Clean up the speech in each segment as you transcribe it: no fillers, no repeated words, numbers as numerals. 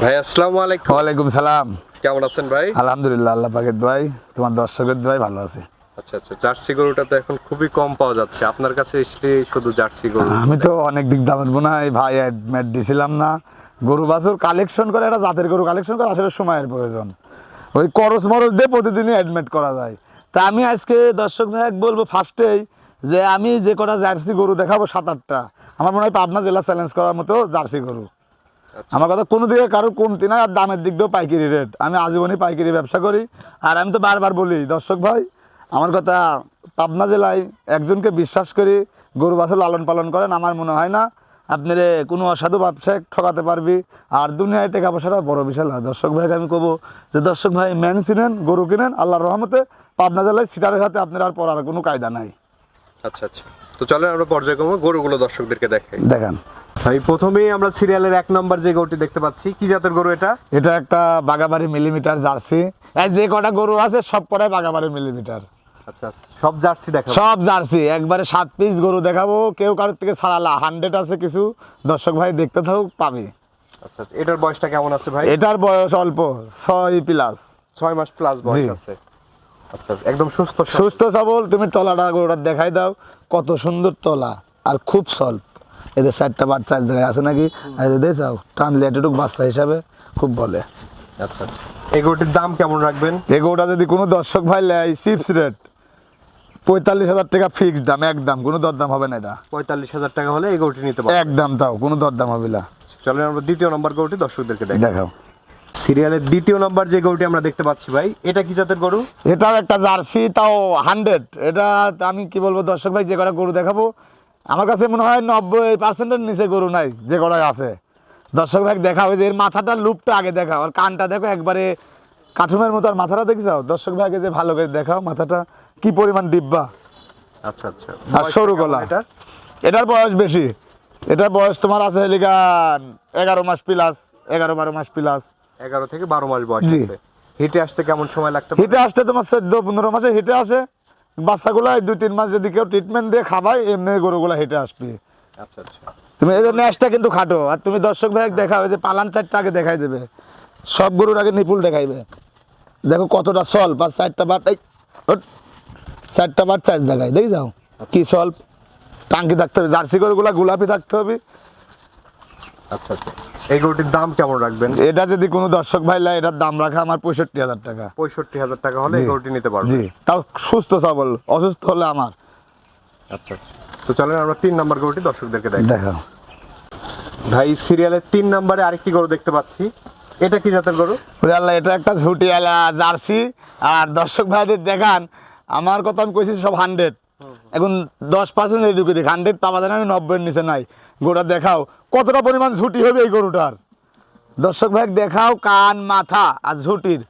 ভাই আসসালামু আলাইকুম। ওয়ালাইকুম সালাম। কেমন আছেন ভাই? আলহামদুলিল্লাহ, আল্লাহ পাকের দোয়ায়, তোমার দর্শকের দোয়ায় ভালো আছে। আচ্ছা আচ্ছা, জার্সি গরুটা তো এখন খুবই কম পাওয়া যাচ্ছে, আপনার কাছে এসে শুধু জার্সি গরু। আমি তো অনেক দিক জানবো না, এই ভাই অ্যাডমিট দিছিলাম না। গরু বাছুর কালেকশন করে, একটা জাতের গরু কালেকশন করে আসলে সময়ের প্রয়োজন। ওই করস মরস দিয়ে প্রতিদিনই অ্যাডমিট করা যায়। তা আমি আজকে দর্শক ভাই বলবো ফার্স্টেই যে আমি যে কটা জার্সি গরু দেখাবো 7-8টা, আমার মনে হয় পাবনা জেলা চ্যালেঞ্জ করার মতো জার্সি গরু। আমার কথা কোনো দিকে কারো কমতি না, আর দামের দিক দিয়েও পাইকারি রেট। আমি আজীবনই পাইকারি ব্যবসা করি। আর আমি তো বারবার বলি দর্শক ভাই, আমার কথা, পাবনা জেলায় একজনকে বিশ্বাস করি গরু বাছুর লালন পালন করেন, আমার মনে হয় না আপনার কোনো অসাধু ব্যবসায় ঠকাতে পারবি। আর দুনিয়ায় টাকা পয়সাটা বড় বিষয় না। দর্শক ভাইকে আমি কবো যে দর্শক ভাই ম্যান চিনেন, গরু কিনেন, আল্লাহর রহমতে পাবনা জেলায় সিটারের হাতে আপনার আর পড়ার কোনো কায়দা নাই। আচ্ছা আচ্ছা, তো চলেন আমরা পর্যায়ক্রমে গরুগুলো দর্শকদেরকে দেখাই। দেখান ভাই প্রথমেই আমরা সিরিয়ালের 1 নম্বর যে গরুটি দেখতে পাচ্ছি, কি জাতের গরু এটা? এটা একটা বাগাবাড়ি মিলিমিটার জার্সি। এই যে কটা গরু আছে সব কটাই বাগাবাড়ি মিলিমিটার। আচ্ছা আচ্ছা, সব জার্সি দেখাবো? সব জার্সি, একবারে 7 পিস গরু দেখাবো। কেউ কারোর থেকে ছাড়ালা 100 আছে কিছু, দর্শক ভাই দেখতে থাকুক পাবে। আচ্ছা আচ্ছা, এটার বয়সটা কেমন আছে ভাই? এটার বয়স অল্প 6+। 6 মাস প্লাস বয়স আছে। আচ্ছা, একদম সুস্থ সুস্থ সবল। তুমি তলাটা গরুটা দেখাই দাও, কত সুন্দর তলা, আর খুব স্বল্প। এদের 4টা বাচ্চা এক জায়গায় আছে নাকি, আর এদের দেখাও টানলে এতটুকু বাচ্চা হিসাবে খুব বলে। আচ্ছা, এই গরুটির দাম কেমন রাখবেন? এই গরুটা যদি কোনো দর্শক ভাই লেয়, চিপস রেট 45,000 টাকা ফিক্স দাম, একদম, কোনো দরদাম হবে না। এটা 45,000 টাকা হলে এই গরুটি নিতে পারবেন? একদম, তাও কোনো দরদাম হবে না। চলেন আমরা দ্বিতীয় নম্বর গরুটি দর্শকদেরকে দেখাও। সিরিয়ালের দ্বিতীয় নম্বর যে গরুটি আমরা দেখতে পাচ্ছি ভাই, এটা কি জাতের গরু? এটাও একটা জার্সি, তাও 100। এটা আমি কি বলবো দর্শক ভাই, যে কটা গরু দেখাবো আমার কাছে মনে হয় 90%-এর নিচে গরু নাই যে কটাই আছে। দর্শক ভাই দেখা হয় যে এর মাথাটার লুপটা আগে দেখাও, আর কানটা দেখো একবারে কাঠুমের মতো। আর মাথাটা দেখছাও দর্শক ভাইকে যে ভালো করে দেখাও, মাথাটা কি পরিমাণ ডিব্বা। আচ্ছা আচ্ছা, আর সরু গলা। এটার বয়স বেশি, এটার বয়স তোমার আছে হেলিগান 11 মাস প্লাস, 11-12 মাস প্লাস। 11 থেকে 12 মাস বয়স জি। আছে। হিটে আসতে কেমন সময় লাগতে পারে? হিটে আসতে তোমার 14-15 মাসে হিটে আসে। বাচ্চাগুলো 2-3 মাস যদি কেউ ট্রিটমেন্ট দিয়ে খাবায়, এমনি গরুগুলো হেঁটে আসবে। আচ্ছা আচ্ছা, তুমি এই জন্য ন্যাসটা কিন্তু খাটো। আর তুমি দর্শক ভাই দেখা হয় যে পালান 4টা আগে দেখাই দেবে, সব গরুর আগে নিপুল দেখাইবে। দেখো কতটা সল্প, আর 4টা বাট, এই 4টা বাট 4 জায়গায় দেখি যাও কি সল্প। টাঙ্কি থাকতে হবে, জার্সি গরুগুলা গোলাপি থাকতে হবে। আচ্ছা আচ্ছা, এই গরুটির দাম কেমন রাখবেন? এটা যদি কোনো দর্শক ভাই লাই, এটার দাম রাখা আমার 65,000 টাকা। 65,000 টাকা হলে এই গরুটি নিতে পারবেন? জি, তাও সুস্থ সবল, অসুস্থ হলে আমার। আচ্ছা আচ্ছা, তো চলেন আমরা 3 নম্বর গরুটি দর্শকদেরকে দেখাই। দেখাও। ভাই সিরিয়ালের 3 নম্বরে আরেকটি গরু দেখতে পাচ্ছি, এটা কি জাতের গরু? আল্লাহ, এটা একটা ঝুটিয়ালা জার্সি। আর দর্শক ভাইদের দেখান, আমার কথা আমি কইছি সব 100, এখন 10% ঢুকে দেখ 100 পাওয়া যায় না, 90-এর নিচে নাই। গরুটা দেখাও কতটা পরিমাণ ঝুটি হবে এই গরুটার। দর্শক ভাই দেখাও কান, মাথা আর ঝুটির,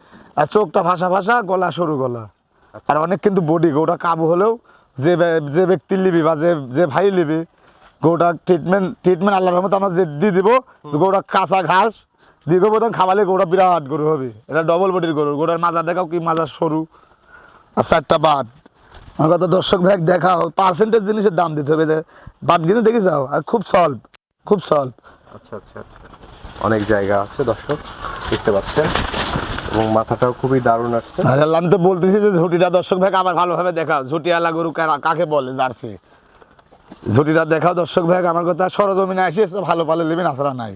আর চোখটা ফাঁসা ফাঁসা, গলা সরু গলা। আর অনেক কিন্তু বডি। গরুটা কাবু হলেও যে ব্যক্তি লিবি বা যে ভাই লিবি, গরুটা ট্রিটমেন্ট আল্লাহর রহমতে আমরা যে দিয়ে দিব। গরুটা কাঁচা ঘাস দীর্ঘপ্রধান খাওয়ালে গরুটা বিরাট গরু হবে। এটা ডবল বডির গরু। গরুর মাজা দেখাও কি মাজা সরু, আর 4টা বাট। আমার কথা দর্শক ভাই দেখাও, পার্সেন্টেজ জিনিসের দাম দিতে হবে। যে বাট কিনে দেখে যাও, আর খুব সল্প, খুব সল্প। আচ্ছা আচ্ছা আচ্ছা, অনেক জায়গা আছে দর্শক দেখতে পাচ্ছেন, এবং মাথাটাও খুবই দারুণ আসছে। আর আমি তো বলতেছি যে ঝুটিটা দর্শক ভাই আবার ভালোভাবে দেখাও। ঝুটিওয়ালা গরু কাকে বলে? জার্সি। ঝুটিটা দেখাও দর্শক ভাই। আমার কথা সরজমিনে আসিয়েছে, ভালো ভালো নেবেন, আসরা নাই।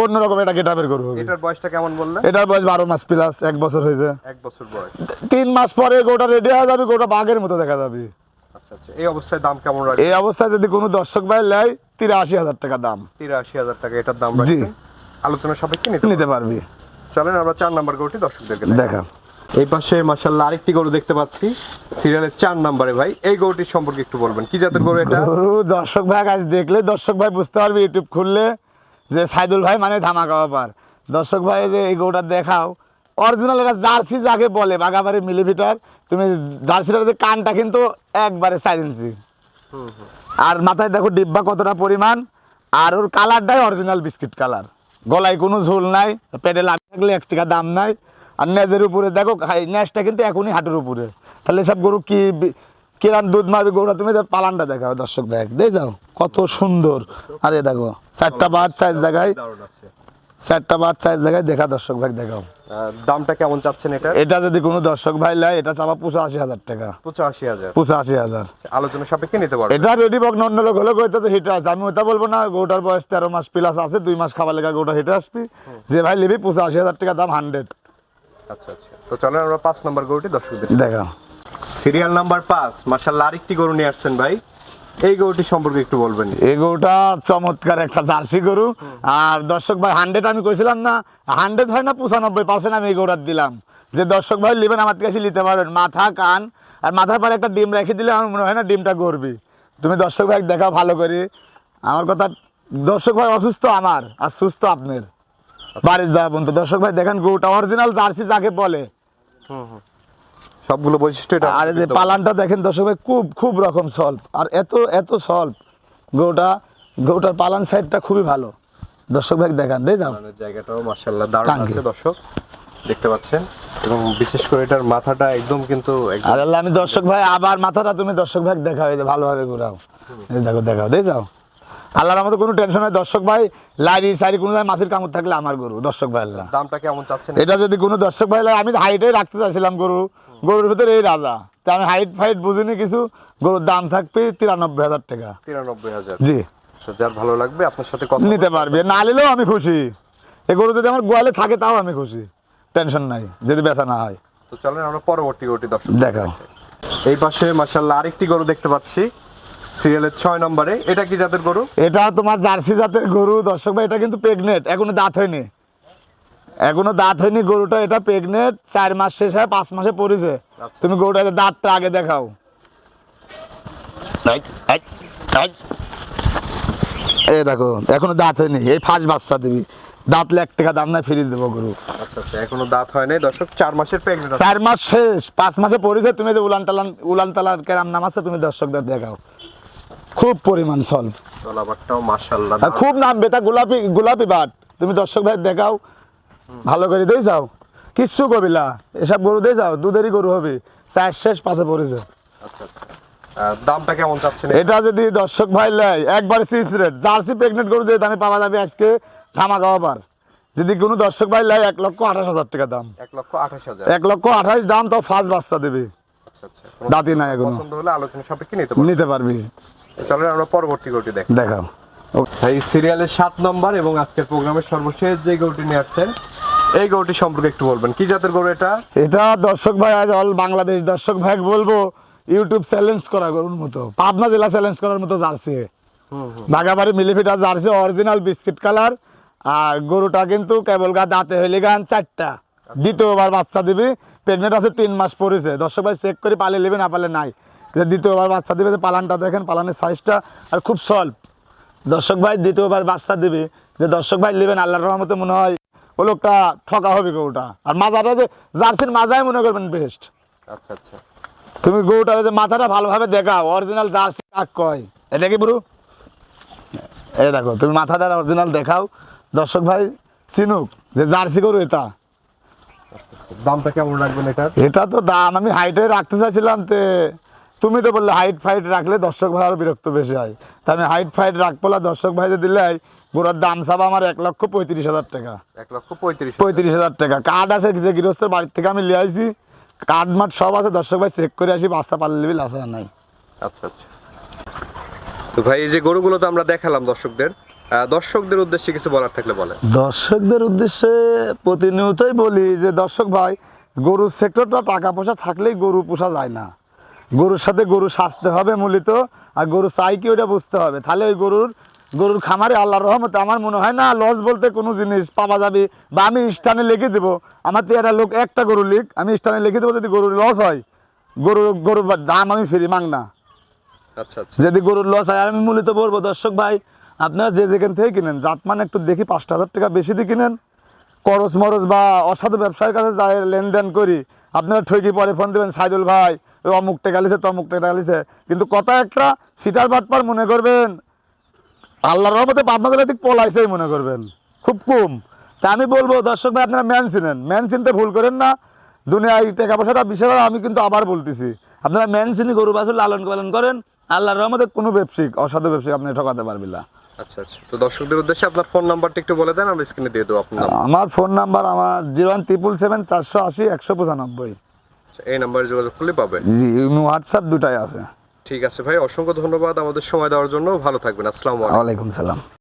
অন্যরকম এটা গেটাবের গরু হবে। এটার বয়সটা কেমন বললেন? এটার বয়স 12 মাস প্লাস, 1 বছর হয়েছে। 1 বছর বয়স। 3 মাস পরে গোটা রেডি হয়ে যাবে, গোটা বাঘের মতো দেখা যাবে। আচ্ছা আচ্ছা, এই অবস্থায় দাম কেমন রাখবেন? এই অবস্থায় যদি কোনো দর্শক ভাই লেয়, 83,000 টাকা দাম। 83,000 টাকা এটার দাম জি, রাখবেন, আলোচনা সাপেক্ষে নিতে পারবি। চলেন আমরা 4 নম্বর গরুটি দর্শকদেরকে দেখা। এই পাশে মাশাআল্লাহ আরেকটি গরু দেখতে পাচ্ছি সিরিয়ালের 4 নম্বরে। ভাই এই গরুটির সম্পর্কে একটু বলবেন, কি জাতের গরু এটা? গরু দর্শক ভাই আজ দেখলে দর্শক ভাই বুঝতে পারবে, ইউটিউব খুললে, যে সাইদুল ভাই মানে ধামাকা ব্যাপার। দর্শক ভাই যে এই গরুটা দেখাও, অরিজিনাল এটা জার্সি যাকে বলে, বাগাবাড়ি মিলিমিটার। তুমি জার্সিটার কানটা কিন্তু একবারে 4 ইঞ্চি, আর মাথায় দেখো ডিব্বা কতটা পরিমাণ। আর ওর কালারটাই অরিজিনাল বিস্কিট কালার। গলায় কোনো ঝোল নাই, পেটে লাগা থাকলে 1 টাকা দাম নাই। আর নেজের উপরে দেখো, নেজটা কিন্তু এখনই হাঁটুর উপরে। তাহলে সব গরু কি কিরান দুধ মারবে গরুটা? তুমি পালানটা দেখাও দর্শক ভাই, দিয়ে যাও কত সুন্দর। আরে দেখো 4টা বাট 4 জায়গায়, চারটা বাট চার জায়গায় দেখা দর্শক ভাই দেখাও। দামটা কেমন চাচ্ছেন এটা? এটা যদি কোনো দর্শক ভাই লাই, এটা চাপা 85,000 টাকা। 85,000? 85,000 আলোচনা সাপেক্ষে নিতে পারবেন। এটা রেডি বক অন্য লোক হলে কইতেছে হিটে আছে, আমি ওটা বলবো না। গরুটার বয়স 13 মাস প্লাস আছে, 2 মাস খাবার লেগে গরুটা হিটে আসবি। যে ভাই নিবি 85,000 টাকা দাম 100। আচ্ছা আচ্ছা, তো চলেন আমরা 5 নম্বর গরুটি দর্শকদের দেখাও। Serial number 5। মাশাআল্লাহ, আরেকটি গরু নিয়ে আসছেন ভাই। এই গরুটি সম্পর্কে একটু বলবেন। এই গরুটা চমৎকার একটা জার্সি গরু। আর দর্শক ভাই 100 আমি কইছিলাম না, 100 হয় না 95% আমি এই গরুটা দিলাম। যে দর্শক ভাই নেবেন আমার থেকে নিতে পারবেন। মাথা কান আর মাথার পরে একটা ডিম রেখে দিলে আমার মনে হয় না ডিমটা গড়বি। তুমি দর্শক ভাই দেখাও ভালো করে আমার কথা। দর্শক ভাই অসুস্থ আমার আর সুস্থ আপনার, বাড়ির যাওয়া পর্যন্ত। দর্শক ভাই দেখেন গরুটা অরিজিনাল জার্সি যাকে বলে, সবগুলো বৈশিষ্ট্য এটা। আর এই যে পালানটা দেখেন দর্শক ভাই, খুব খুব রকম সল্প, আর এত এত সল্প গরুটার পালান সাইডটা খুবই ভালো। দর্শক ভাই দেখান দিয়ে যাও। পালানের জায়গাটাও মাশাআল্লাহ দারুণ টাঙ্কি। আছে দর্শক, দেখতে পাচ্ছেন। এবং বিশেষ করে এটার মাথাটা একদম কিন্তু একদম। আর আল্লাহ, আমি দর্শক ভাই আবার মাথাটা তুমি দর্শক ভাই দেখাও, এই যে ভালোভাবে ঘুরাও, এই দেখো দেখাও দিয়ে যাও। আল্লাহর আমাদের কোনো টেনশন নাই দর্শক ভাই। লাইরি সাইরি কোনো জায়গায় মাছের কামড় থাকলে আমার গরু দর্শক ভাই আল্লাহ। দামটা কেমন চাচ্ছেন? এটা যদি কোনো দর্শক ভাই লাগে, আমি হাইটে রাখতে চাইছিলাম গরুর ভিতরে এই রাজা, তা আমি হাইট ফাইট বুঝিনি কিছু। গরুর দাম থাকবে 93,000 টাকা। 93,000? জি, যার ভালো লাগবে আপনার সাথে কথা নিতে পারবে, না নিলেও আমি খুশি। এই গরু যদি আমার গোয়ালে থাকে তাও আমি খুশি, টেনশন নাই যদি বেচা না হয়। তো চলেন আমরা পরবর্তী গরুটি দর্শক দেখাও। এই পাশে মাশাআল্লাহ আরেকটি গরু দেখতে পাচ্ছি সিরিয়ালের 6 নম্বরে। এটা কি জাতের গরু? এটা তোমার জার্সি জাতের গরু দর্শক ভাই। এটা কিন্তু প্রেগনেন্ট, এখনো দাঁত হয়নি, এখনো দাঁত হয়নি গরুটা। এটা প্রেগনেন্ট, 4 মাস শেষ হয় 5 মাসে পড়েছে। তুমি গরুটা দাঁতটা আগে দেখাও। এই দেখো এখনো দাঁত হয়নি, এই ফার্স্ট বাচ্চা দিবি। দাঁত 1 টাকা দাম নাই, ফিরিয়ে দেবো গরু। আচ্ছা আচ্ছা, এখনো দাঁত হয় নাই দর্শক, 4 মাসের প্রেগন্যান্ট। 4 মাস শেষ 5 মাসে পড়েছে। তুমি যে উলান তালার কেরাম নাম আছে, তুমি দর্শকদের দেখাও। খুব পরিমাণ সল্ভ, তলাবারটাও মাশাআল্লাহ আর খুব নাম বেটা গোলাপি বাট। তুমি দর্শক ভাই দেখাও ভালো করে দিয়ে যাও, কিচ্ছু কবিলা এসব গরু দিয়ে যাও, দুধেরই গরু হবে। 4 শেষ 5-এ পড়েছে। আচ্ছা আচ্ছা, দামটা কেমন চাচ্ছেন? এটা যদি দর্শক ভাই লাই একবারে সিক্স রেট, জার্সি প্রেগনেন্ট গরু যে দামে পাওয়া যাবে আজকে ধামাকা অফার। যদি কোনো দর্শক ভাই লাই 1,28,000 টাকা দাম। 1,28,000? 1,28,000 দাম, তো ফার্স্ট বাচ্চা দেবে, আচ্ছা আচ্ছা, দাঁতি নাই এখনো। পছন্দ হলে আলোচনা সাপেক্ষে নিতে পারবেন। নিতে পারবি। চলেন আমরা পরবর্তী গরুটি দেখি। দেখাও। ভাই সিরিয়ালের 7 নম্বর এবং আজকের প্রোগ্রামের সর্বশেষ যে গরুটি নিয়ে আসছেন, এই গরুটি সম্পর্কে একটু বলবেন। কি জাতের গরু এটা? এটা দর্শক ভাই আজ অল বাংলাদেশ দর্শক ভাই বলবো ইউটিউব চ্যালেঞ্জ করা গরুর মতো, পাবনা জেলা চ্যালেঞ্জ করার মতো জার্সি। বাগাবাড়ি মিলিফিটা জার্সি, অরিজিনাল বিস্কিট কালার। আর গরুটা কিন্তু কেবল দাঁতে হইলে গান 4টা, দ্বিতীয়বার বাচ্চা দিবি। প্রেগনেন্ট আছে 3 মাস পড়েছে। দর্শক ভাই চেক করে পালে নেবে, না পালে নাই। দ্বিতীয়বার বাচ্চা দিবে। যে পালানটা দেখেন, পালানের সাইজটা আর খুব সল্প। দর্শক ভাই দ্বিতীয়বার বাচ্চা দিবে, যে দর্শক ভাই নেবেন আল্লাহর রহমতে মনে হয় ও লোকটা ঠকা হবে গরুটা। আর মাজাটা যে জার্সির মাজাই মনে করবেন বেস্ট। আচ্ছা আচ্ছা, তুমি গরুটার যে মাথাটা ভালোভাবে দেখাও, অরিজিনাল জার্সি কাক কয় এটা কি বুড়ো? এই দেখো তুমি মাথাটা অরিজিনাল দেখাও, দর্শক ভাই চিনুক যে জার্সি গরু এটা। দামটা কেমন রাখবেন এটার? এটা তো দাম আমি হাইটে রাখতে চাইছিলাম, তে তুমি তো বললে হাইট ফাইট রাখলে দর্শক ভাই আরো বিরক্ত বেশি হয়। তা আমি হাইট ফাইট রাখবো না। দর্শক ভাই যে দিলে গরুর দাম চাবা আমার 1,35,000 টাকা। 1,35,000? 35,000 টাকা। কার্ড আছে যে গৃহস্থর বাড়ির থেকে আমি লিয়ে আইছি, কার্ড মাঠ সব আছে। দর্শক ভাই চেক করে আসি, বাচ্চা পারলে নিবি, লাসা নাই। আচ্ছা আচ্ছা, তো ভাই এই যে গরুগুলো তো আমরা দেখালাম দর্শকদের উদ্দেশ্যে কিছু বলার থাকলে বলেন। দর্শকদের উদ্দেশ্যে প্রতিনিয়তই বলি যে দর্শক ভাই, গরুর সেক্টরটা টাকা পয়সা থাকলেই গরু পোষা যায় না। গরুর সাথে গরু সাজতে হবে মূলত, আর গরু চাই কি ওটা বুঝতে হবে। তাহলে ওই গরুর খামারে আল্লাহর রহমতে আমার মনে হয় না লস বলতে কোনো জিনিস পাওয়া যাবে। বা আমি স্টানে লিখে দেবো, আমার তো একটা লোক একটা গরু লিখ, আমি স্টানে লিখে দেবো। যদি গরুর লস হয়, গরুর দাম আমি ফিরি মাং না। আচ্ছা আচ্ছা, যদি গরুর লস হয়, আমি মূলত বলবো দর্শক ভাই, আপনারা যে যেখান থেকে কিনেন জাতমান একটু দেখি 5,000 টাকা বেশি দিয়ে কিনেন। করস মরস বা অসাধু ব্যবসায়ীর কাছে যাই লেনদেন করি, আপনারা ঠকি পরে ফোন দেবেন, সাইদুল ভাই ওই অমুক টাকা লিছে তমুক টাকা লিছে। কিন্তু কথা একটা সিটার বাটপার মনে করবেন, আল্লাহর রহমতে পাবনা জেলা থেকে পলাইছেই মনে করবেন, খুব কম। তা আমি বলবো দর্শক ভাই, আপনারা ম্যান চিনেন, ম্যান চিনতে ভুল করেন না। দুনিয়ায় টাকা পয়সাটা বিশাল, আমি কিন্তু আবার বলতেছি আপনারা ম্যান চিনি গরু বাছুর লালন পালন করেন, আল্লাহর রহমতে কোনো ব্যবসায়িক অসাধু ব্যবসায়িক আপনি ঠকাতে পারবেন না। আচ্ছা আচ্ছা, তো দর্শকদের উদ্দেশ্যে আপনার ফোন নাম্বারটা একটু বলে দেন, আমরা স্ক্রিনে দিয়ে দেবো আপনার নাম্বার। আমার ফোন নাম্বার আমার 01777 480 195। আচ্ছা, এই নাম্বারে যোগাযোগ করলে পাবে। জি, হোয়াটসঅ্যাপ দুটাই আছে। ঠিক আছে ভাই, অসংখ্য ধন্যবাদ আমাদের সময় দেওয়ার জন্য। ভালো থাকবেন, আসসালামু আলাইকুম। ওয়ালাইকুম সালাম।